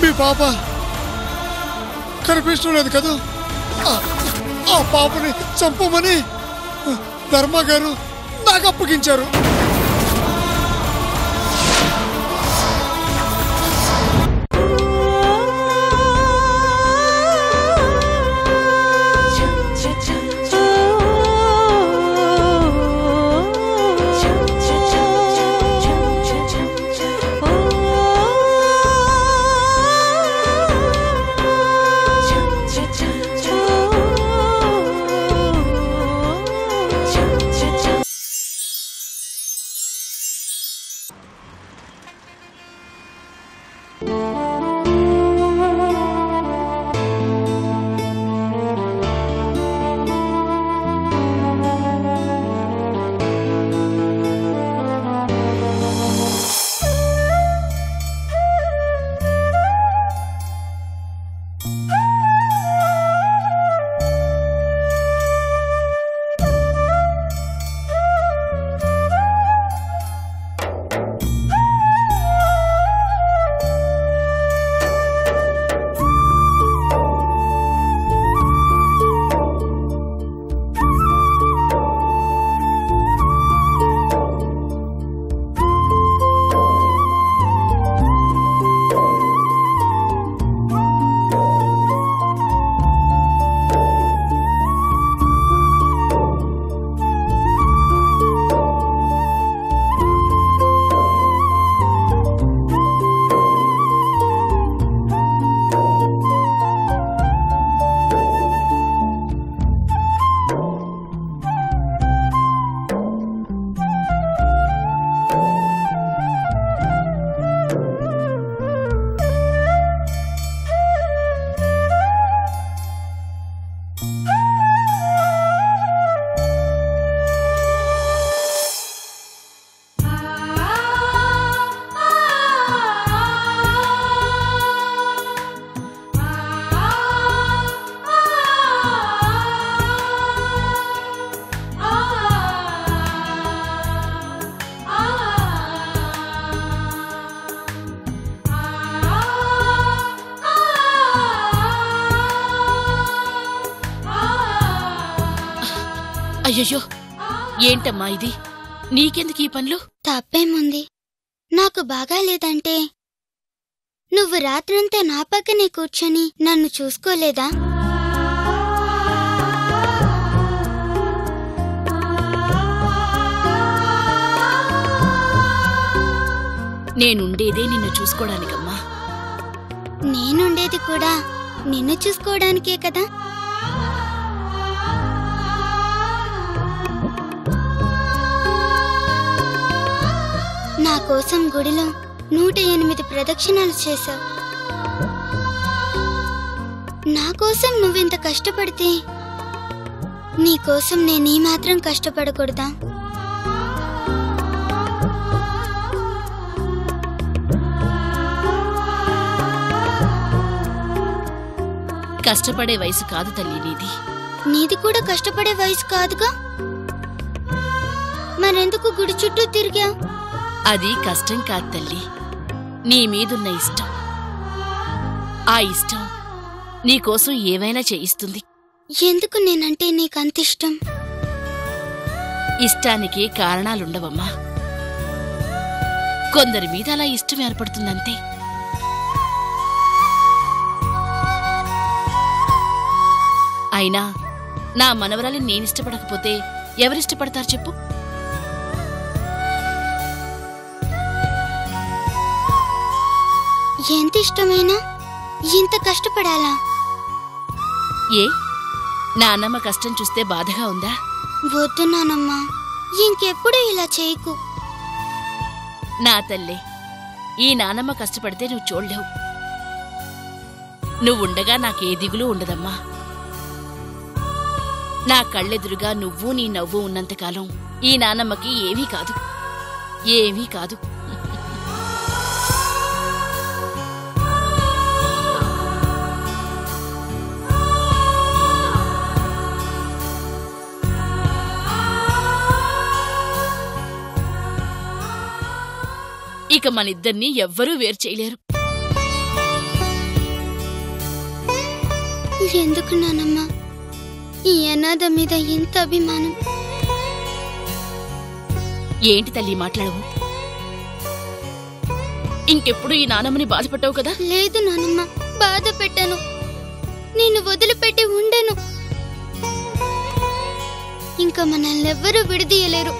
మీ పాప కనిపించడం లేదు కదా? ఆ పాపని చంపమని ధర్మ గారు నాకు అప్పగించారు. అయ్యో, ఏంటమ్మా ఇది? నీకెందుకు ఈ పనులు? తప్పేముంది? నాకు బాగాలేదంటే నువ్వు రాత్రంతా నా పక్కనే కూర్చొని నన్ను చూసుకోలేదా? నేనుండేదే నిన్ను చూసుకోవడానికమ్మా. నేనుండేది కూడా నిన్ను చూసుకోవడానికే కదా. నా కోసం గుడిలో 108 ప్రదక్షిణాలు చేశావు. నా కోసం నువ్వింత కష్టపడితే నీకోసం నేనీ మాత్రం కష్టపడకూడదా? కష్టపడే వయసు కాదు తల్లి నీది. నీది కూడా కష్టపడే వయసు కాదుగా. మరెందుకు గుడి చుట్టూ తిరిగావు? అది కష్టం కాదు తల్లి, నీ మీదున్న ఇష్టం. ఆ ఇష్టం నీకోసం ఏవైనా చేయిస్తుంది. ఎందుకు నేనంటే నీకంతిష్టం? ఇష్టానికి కారణాలుండవమ్మా. కొందరి మీద అలా ఇష్టం ఏర్పడుతుందంతే. అయినా నా మనవరాలిని నేనిష్టపడకపోతే ఎవరిష్టపడతారు చెప్పు? ఎంత ఇష్టమైనా ఇంత కష్టపడాలా? ఏ నాన్నమ్మ కష్టం చూస్తే బాధగా ఉందా? వద్దు నానమ్మా, ఇంకెప్పుడు ఇలా చేయకు. నా తల్లే, ఈ నానమ్మ కష్టపడితే నువ్వు చూడలేవు. నువ్వుండగా నాకే దిగులు ఉండదమ్మా. నా కళ్ళెదురుగా నువ్వు నీ నవ్వు ఉన్నంతకాలం ఈ నానమ్మకి ఏమీ కాదు, ఏమీ కాదు. ఇక మనిద్దరినీ ఎవ్వరూ వేరు చేయలేరు. ఎందుకు నానమ్మ ఈ అనాథ మీద ఎంత అభిమానం? ఏంటి తల్లి మాట్లాడవు? ఇంకెప్పుడు ఈ నానమ్మని బాధపడ్డావు కదా? లేదు నానమ్మ, బాధ పెట్టను. నేను వదిలిపెట్టి ఉండను. ఇంకా మనల్నెవ్వరూ విడదీయలేరు.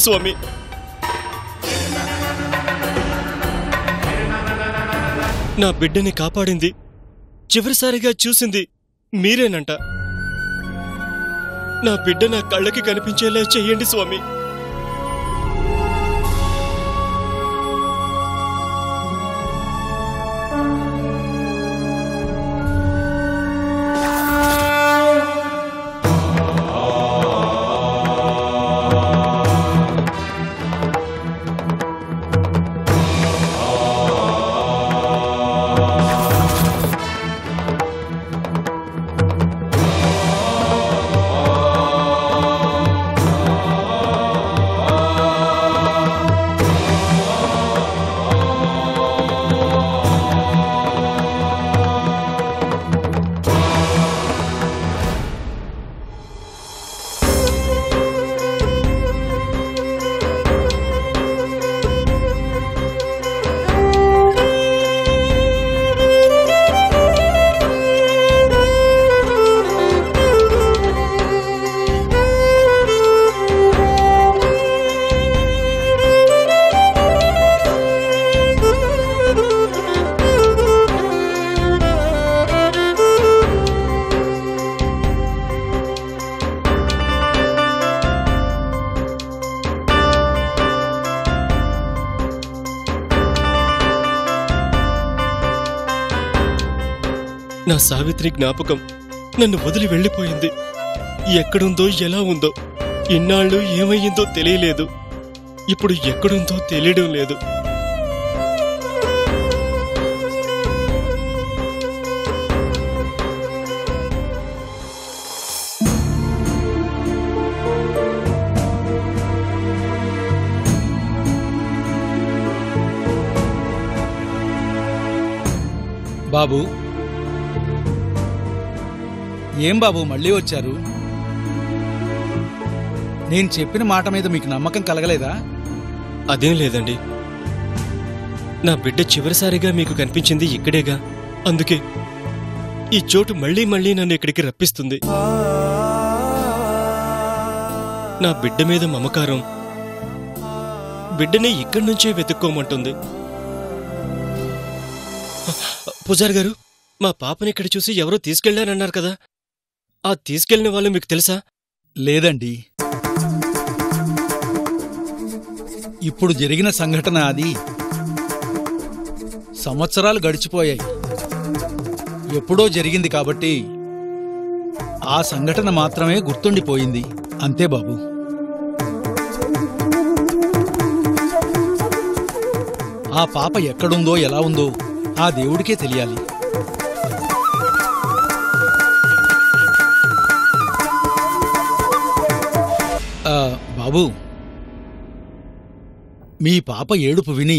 స్వామి, నా బిడ్డని కాపాడింది, చివరిసారిగా చూసింది మీరేనంట. నా బిడ్డ నా కళ్ళకి కనిపించేలా చెయ్యండి స్వామి. నా సావిత్రి జ్ఞాపకం నన్ను వదిలి వెళ్ళిపోయింది. ఎక్కడుందో ఎలా ఉందో, ఇన్నాళ్ళు ఏమయ్యిందో తెలియలేదు. ఇప్పుడు ఎక్కడుందో తెలియడం లేదు. బాబు, ఏం బాబు మళ్ళీ వచ్చారు? నేను చెప్పిన మాట మీద మీకు నమ్మకం కలగలేదా? అదేం లేదండి, నా బిడ్డ చివరిసారిగా మీకు కనిపించింది ఇక్కడేగా. అందుకే ఈ చోటు మళ్లీ మళ్లీ నన్ను ఇక్కడికి రప్పిస్తుంది. నా బిడ్డ మీద మమకారం బిడ్డని ఇక్కడి నుంచే వెతుక్కోమంటుంది. పూజారి గారు, మా పాపని ఇక్కడ చూసి ఎవరో తీసుకెళ్లారన్నారు కదా, ఆ తీసుకెళ్లిన వాళ్ళు మీకు తెలుసా? లేదండి, ఇప్పుడు జరిగిన సంఘటన అది. సంవత్సరాలు గడిచిపోయాయి. ఎప్పుడో జరిగింది కాబట్టి ఆ సంఘటన మాత్రమే గుర్తుండిపోయింది, అంతే బాబు. ఆ పాప ఎక్కడుందో ఎలా ఉందో ఆ దేవుడికే తెలియాలి. బాబు, మీ పాప ఏడుపు విని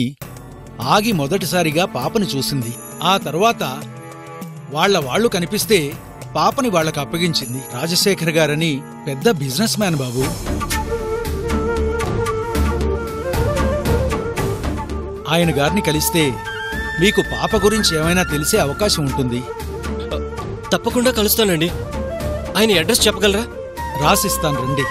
ఆగి మొదటిసారిగా పాపను చూసింది. ఆ తర్వాత వాళ్ళు కనిపిస్తే పాపని వాళ్ళకు అప్పగించింది. రాజశేఖర్ గారని పెద్ద బిజినెస్ మ్యాన్ బాబు. ఆయన గారిని కలిస్తే మీకు పాప గురించి ఏమైనా తెలిసే అవకాశం ఉంటుంది. తప్పకుండా కలుస్తానండి. ఆయన అడ్రస్ చెప్పగలరా? రాసిస్తాను రండి.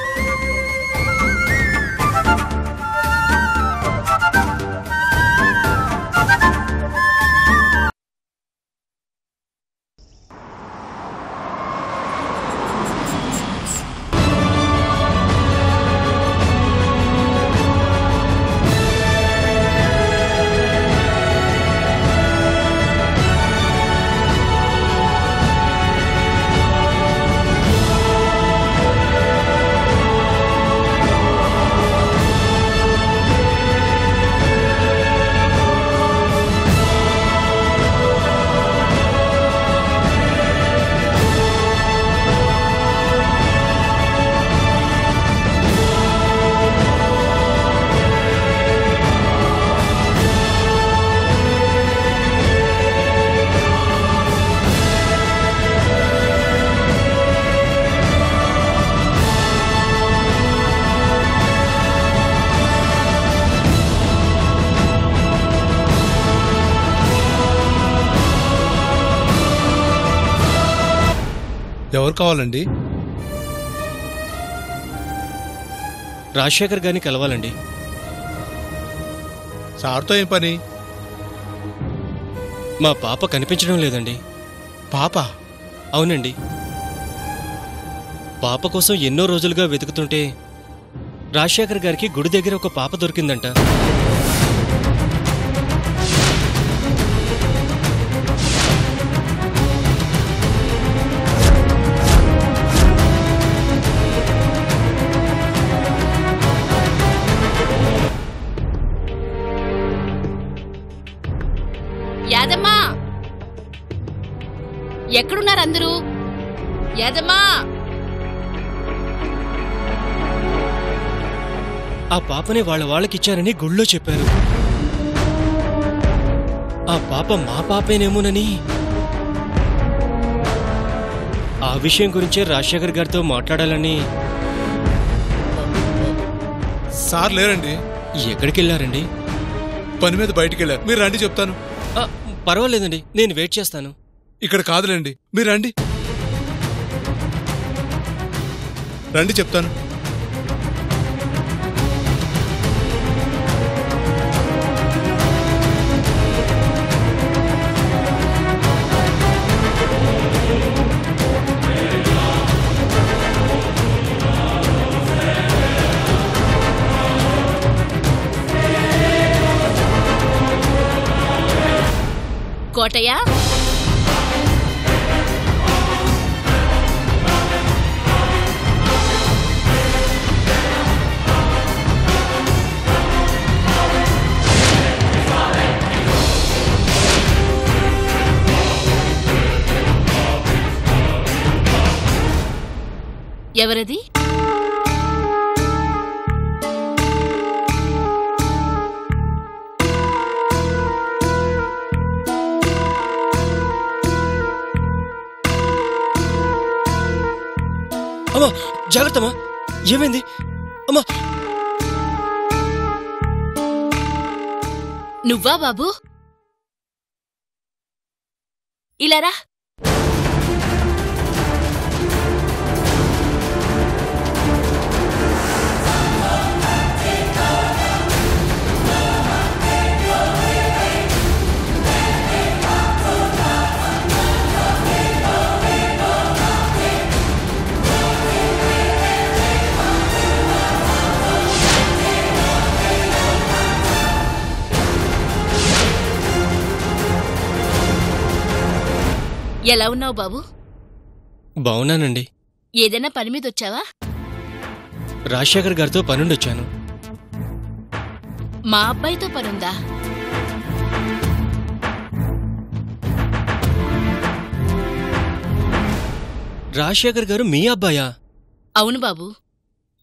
ఎవరు కావాలండి? రాజశేఖర్ గారిని కలవాలండి. సార్తో ఏం పని? మా పాప కనిపించడం లేదండి. పాప? అవునండి. పాప కోసం ఎన్నో రోజులుగా వెతుకుతుంటే రాజశేఖర్ గారికి గుడి దగ్గర ఒక పాప దొరికిందంట. యాదమ్మా, ఎక్కడున్నారు అందరూ? యాదమ్మా, ఆ పాపని వాళ్ళకిచ్చారని గుళ్ళో చెప్పారు. ఆ పాప మా పాపేనేమోనని ఆ విషయం గురించే రాజశేఖర్ గారితో మాట్లాడాలని. సార్ లేరండి. ఎక్కడికెళ్ళారండి? పని మీద బయటికి వెళ్ళారు. మీరు రండి చెప్తాను. పర్వాలేదండి, నేను వెయిట్ చేస్తాను. ఇక్కడ కాదులేండి, మీరు రండి. రండి చెప్తాను. కోటయ్య, ఎవరది? అమ్మా, జాగ్రత్తమ్మా. ఏమైంది అమ్మా? నువ్వా బాబు? ఇలారా. ఎలా ఉన్నావు బాబు? బావున్నానండి. ఏదైనా పని మీద వచ్చావా? రాజశేఖర్ గారితో పనుండొచ్చాను. మా అబ్బాయితో పనుందా? రాజశేఖర్ గారు మీ అబ్బాయా? అవును బాబు,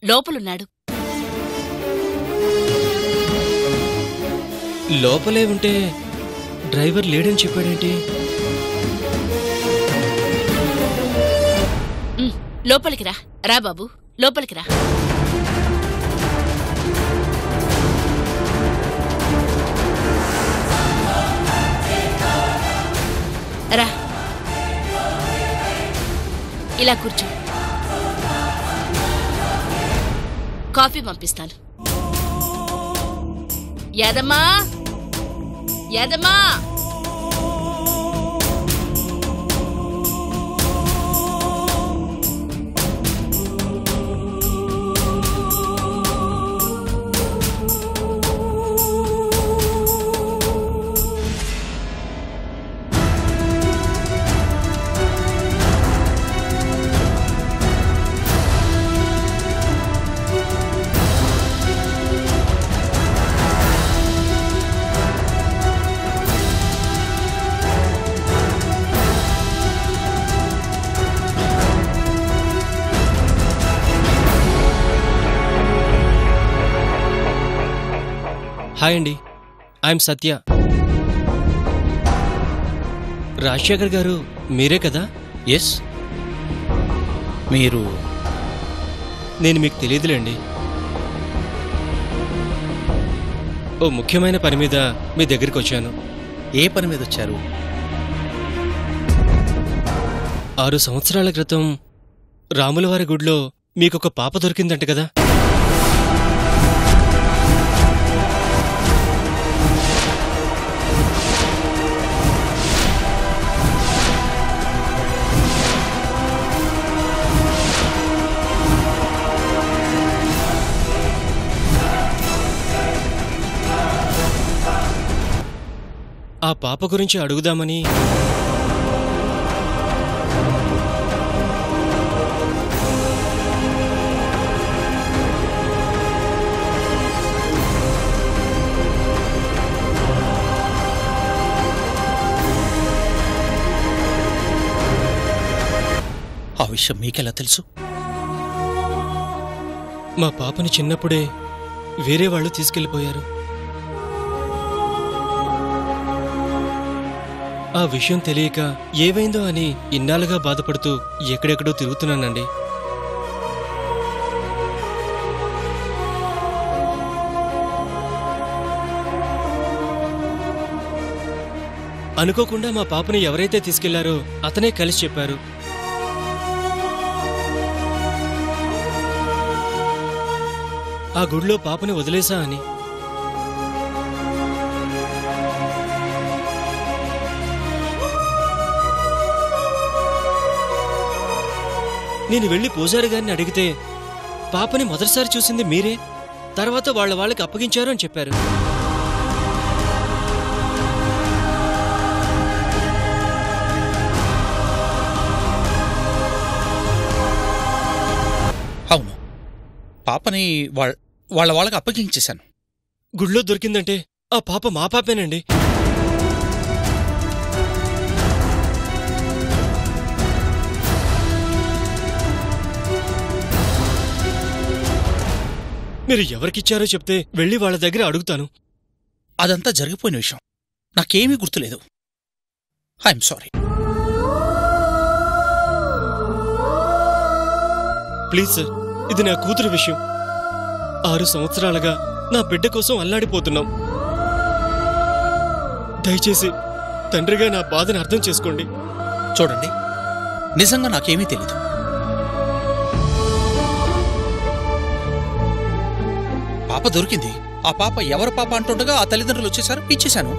లోపలున్నాడు. లోపలే ఉంటే డ్రైవర్ లేడని చెప్పాడేంటి? లోపలికి రా. రా బాబు, లోపలికి రా. రా, ఇలా కూర్చో. కాఫీ పంపిస్తాను. యాదమ్మా, యాదమ్మా. హాయ్ అండి, ఐఎమ్ సత్య. రాజశేఖర్ గారు మీరే కదా? ఎస్. మీరు? నేను మీకు తెలియదులేండి. ఓ ముఖ్యమైన పని మీద మీ దగ్గరికి వచ్చాను. ఏ పని మీద వచ్చారు? 6 సంవత్సరాల క్రితం రాములవారి గుడిలో మీకొక పాప దొరికిందంట కదా? ఆ పాప గురించి అడుగుదామని. ఆ విషయం మీకెలా తెలుసు? మా పాపని చిన్నప్పుడే వేరే వాళ్ళు తీసుకెళ్ళిపోయారు. ఆ విషయం తెలియక ఏవైందో అని ఇన్నాళ్ళుగా బాధపడుతూ ఎక్కడెక్కడో తిరుగుతున్నానండి. అనుకోకుండా మా పాపని ఎవరైతే తీసుకెళ్లారో అతనే కలిసి చెప్పారు. ఆ గుడిలో పాపని వదిలేసా అని. నేను వెళ్లి పూజారి గారిని అడిగితే పాపని మొదటిసారి చూసింది మీరే, తర్వాత వాళ్ళకి అప్పగించారు అని చెప్పారు. అవును, పాపని వాళ్ళకి అప్పగించేశాను. గుళ్ళో దొరికిందంటే ఆ పాప మా పాపేనండి. మీరు ఎవరికిచ్చారో చెప్తే వెళ్ళి వాళ్ళ దగ్గర అడుగుతాను. అదంతా జరిగిపోయిన విషయం, నాకేమీ గుర్తులేదు. I'm sorry. ప్లీజ్ సార్, ఇది నా కూతురు విషయం. 6 సంవత్సరాలుగా నా బిడ్డ కోసం అల్లాడిపోతున్నాం. దయచేసి తండ్రిగా నా బాధను అర్థం చేసుకోండి. చూడండి, నిజంగా నాకేమీ తెలీదు. పాప దొరికింది. ఆ పాప ఎవరు పాప అంటుండగా ఆ తల్లిదండ్రులు వచ్చేశారు, ఇచ్చేశాను.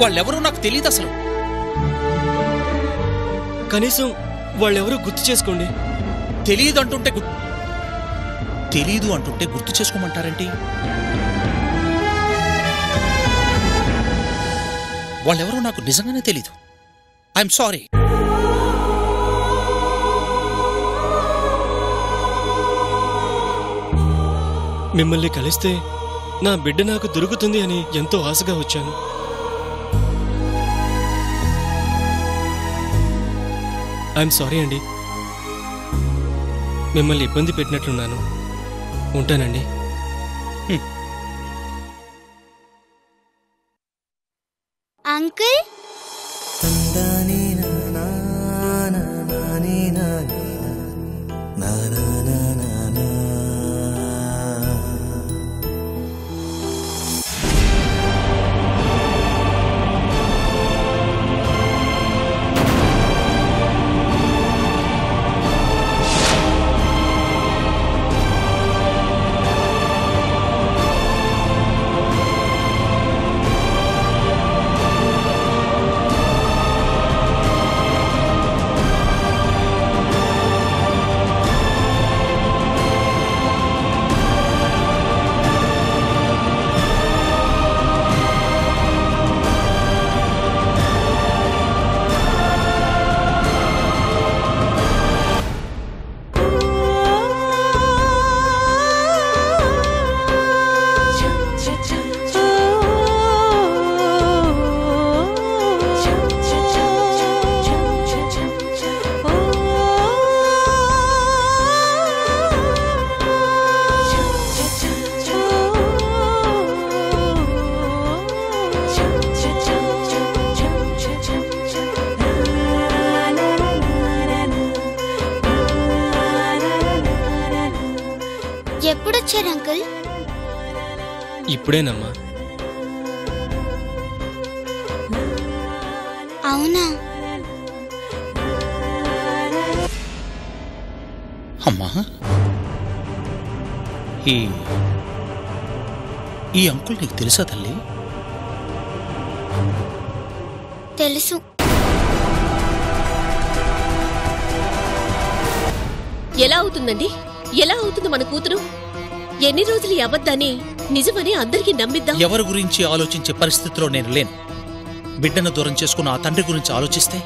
వాళ్ళెవరూ నాకు తెలియదు అసలు. కనీసం వాళ్ళెవరూ గుర్తు చేసుకోండి. తెలీదు అంటుంటే గుర్తు చేసుకోమంటారేంటి? వాళ్ళెవరూ నాకు నిజంగానే తెలీదు. I'm sorry. మిమ్మల్ని కలిస్తే నా బిడ్డ నాకు దొరుకుతుంది అని ఎంతో ఆశగా వచ్చాను. ఐఎమ్ సారీ అండి, మిమ్మల్ని ఇబ్బంది పెట్టినట్లున్నాను. ఉంటానండి. అంకుల్ ఇప్పుడేనమ్మా. అవునా? అమ్మా, ఈ అంకుల్ నీకు తెలుసా తల్లి? తెలుసు. ఎలా అవుతుందండి? ఎలా అవుతుంది మన కూతురు? ఎన్ని రోజులు ఈ అబద్ధాన్ని నిజమని అందరికీ నమ్మిద్దాం? ఎవరి గురించి ఆలోచించే పరిస్థితిలో నేను లేను. బిడ్డను దూరం చేసుకున్న ఆ తండ్రి గురించి ఆలోచిస్తే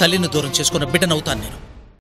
తల్లిని దూరం చేసుకున్న బిడ్డనవుతాను నేను.